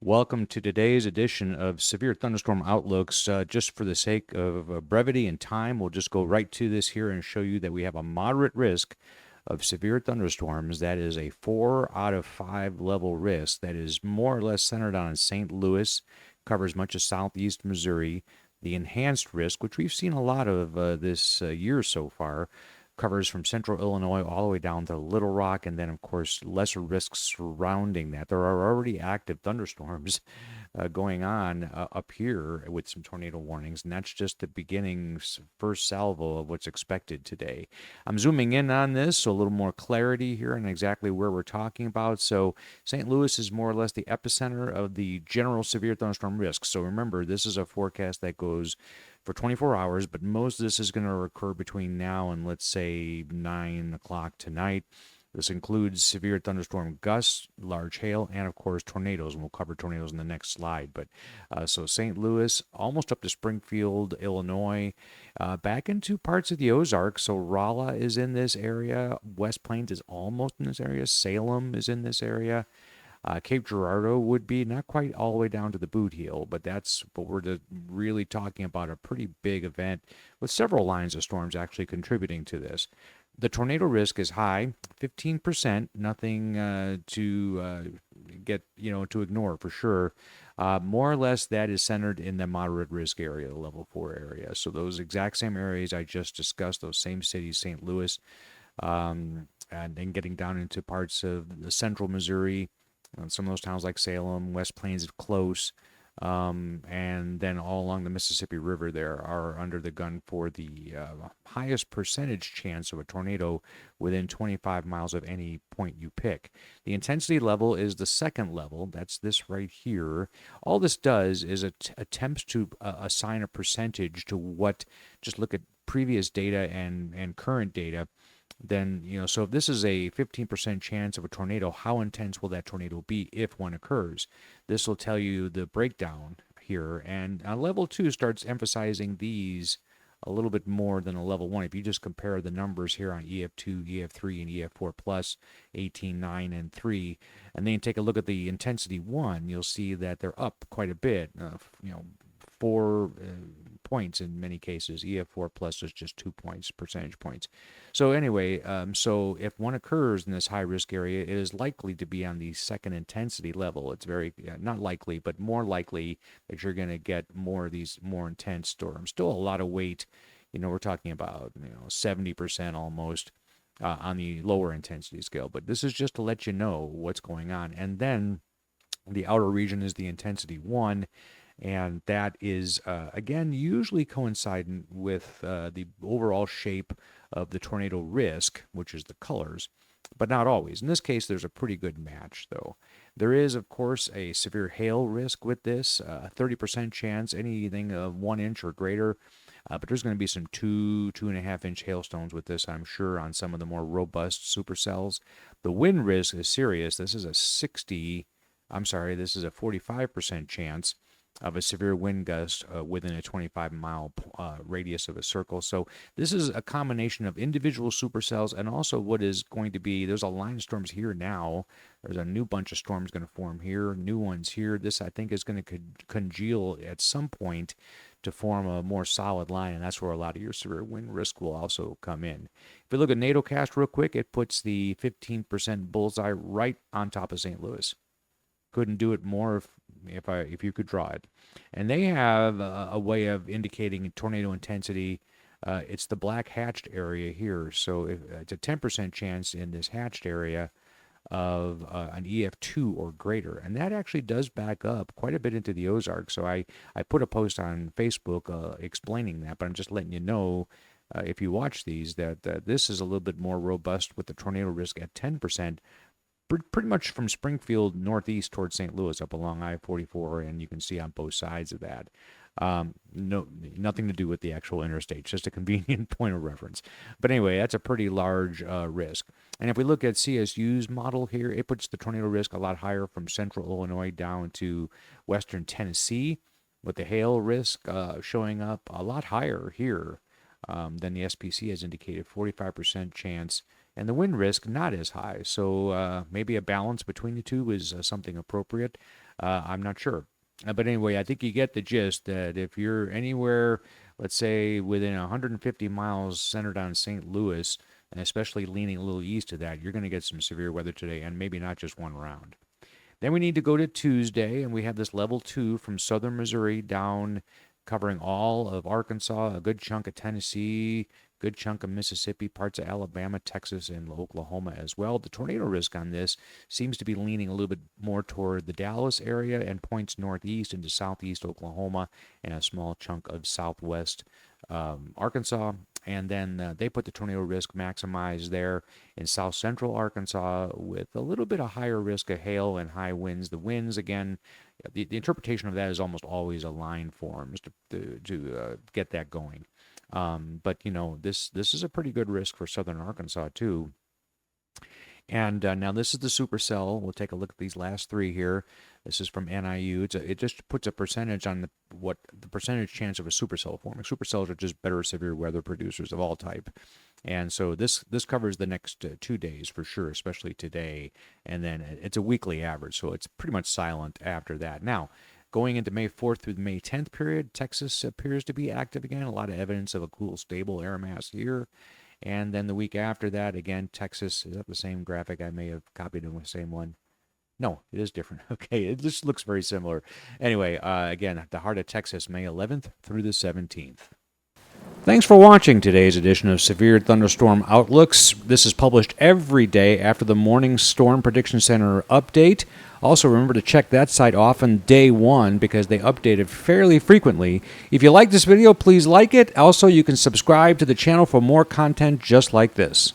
Welcome to today's edition of Severe Thunderstorm Outlooks. Just for the sake of brevity and time, we'll just go right to this here and show you that we have a moderate risk of severe thunderstorms. That is a 4 out of 5 level risk that is more or less centered on St. Louis, covers much of southeast Missouri. The enhanced risk, which we've seen a lot of this year so far, covers from central Illinois all the way down to Little Rock, and then, of course, lesser risks surrounding that. There are already active thunderstorms going on up here with some tornado warnings, and that's just the beginning, first salvo of what's expected today. I'm zooming in on this, so a little more clarity here on exactly where we're talking about. So St. Louis is more or less the epicenter of the general severe thunderstorm risk. So remember, this is a forecast that goes for 24 hours, but most of this is going to occur between now and, let's say, 9 o'clock tonight. This includes severe thunderstorm gusts, large hail, and of course tornadoes, and we'll cover tornadoes in the next slide. But so St. Louis, almost up to Springfield, Illinois, back into parts of the Ozarks. So Rolla is in this area. West Plains is almost in this area. Salem is in this area. Cape Girardeau would be not quite all the way down to the boot heel, but we're really talking about a pretty big event with several lines of storms actually contributing to this. The tornado risk is high, 15%, nothing to ignore for sure. More or less, that is centered in the moderate risk area, the level 4 area. So those exact same areas I just discussed, those same cities, St. Louis, and then getting down into parts of the central Missouri, some of those towns like Salem, West Plains is close, and then all along the Mississippi River there are under the gun for the highest percentage chance of a tornado within 25 miles of any point you pick. The intensity level is the second level. That's this right here. All this does is it attempts to assign a percentage to what, just look at previous data and current data. Then, so if this is a 15% chance of a tornado, how intense will that tornado be if one occurs? This will tell you the breakdown here. And level 2 starts emphasizing these a little bit more than a level 1. If you just compare the numbers here on EF2, EF3, and EF4 plus, 18, 9, and 3, and then take a look at the intensity 1, you'll see that they're up quite a bit, 4 points in many cases. EF4 plus is just 2 points, percentage points. So anyway, so if one occurs in this high risk area, it is likely to be on the second intensity level. It's very, not likely, but more likely that you're going to get more of these more intense storms. Still a lot of weight. We're talking about 70% almost on the lower intensity scale. But this is just to let you know what's going on. And then the outer region is the intensity 1. And that is, again, usually coinciding with the overall shape of the tornado risk, which is the colors, but not always. In this case, there's a pretty good match, though. There is, of course, a severe hail risk with this, a 30% chance, anything of 1 inch or greater. But there's going to be some 2.5 inch hailstones with this, I'm sure, on some of the more robust supercells. The wind risk is serious. This is a 45% chance of a severe wind gust within a 25-mile radius of a circle. So this is a combination of individual supercells and also what is going to be, there's a line of storms here now. There's a new bunch of storms going to form here, new ones here. This, I think, is going to congeal at some point to form a more solid line, and that's where a lot of your severe wind risk will also come in. If we look at NATOcast real quick, it puts the 15% bullseye right on top of St. Louis. Couldn't do it more if you could draw it. And they have a way of indicating tornado intensity. It's the black hatched area here. So it's a 10% chance in this hatched area of an EF2 or greater. And that actually does back up quite a bit into the Ozarks. So I put a post on Facebook explaining that, but I'm just letting you know if you watch these that this is a little bit more robust with the tornado risk at 10%. Pretty much from Springfield northeast towards St. Louis up along I-44, and you can see on both sides of that. Nothing to do with the actual interstate, just a convenient point of reference. But anyway, that's a pretty large risk. And if we look at CSU's model here, it puts the tornado risk a lot higher from central Illinois down to western Tennessee, with the hail risk showing up a lot higher here than the SPC has indicated, 45% chance. And the wind risk not as high, so maybe a balance between the two is something appropriate. I'm not sure. But anyway, I think you get the gist that if you're anywhere, let's say within 150 miles centered on St. Louis, and especially leaning a little east of that, you're going to get some severe weather today, and maybe not just one round. Then we need to go to Tuesday, and we have this level 2 from southern Missouri down, covering all of Arkansas, a good chunk of Tennessee, good chunk of Mississippi, parts of Alabama, Texas, and Oklahoma as well. The tornado risk on this seems to be leaning a little bit more toward the Dallas area and points northeast into southeast Oklahoma and a small chunk of southwest Arkansas. And then they put the tornado risk maximized there in south central Arkansas with a little bit of higher risk of hail and high winds. The winds, again, the interpretation of that is almost always a line forms to get that going. But, you know, this is a pretty good risk for southern Arkansas, too. And now this is the supercell. We'll take a look at these last three here. This is from NIU. It just puts a percentage on the percentage chance of a supercell forming. Supercells are just better severe weather producers of all type. And so this covers the next 2 days for sure, especially today. And then it's a weekly average, so it's pretty much silent after that. Now, going into May 4th through the May 10th period, Texas appears to be active again. A lot of evidence of a cool, stable air mass here. And then the week after that, again, Texas, is that the same graphic? I may have copied in the same one. No, it is different. Okay, it just looks very similar. Anyway, again, the heart of Texas, May 11th through the 17th. Thanks for watching today's edition of Severe Thunderstorm Outlooks. This is published every day after the morning Storm Prediction Center update. Also, remember to check that site off on day one because they update it fairly frequently. If you like this video, please like it. Also, you can subscribe to the channel for more content just like this.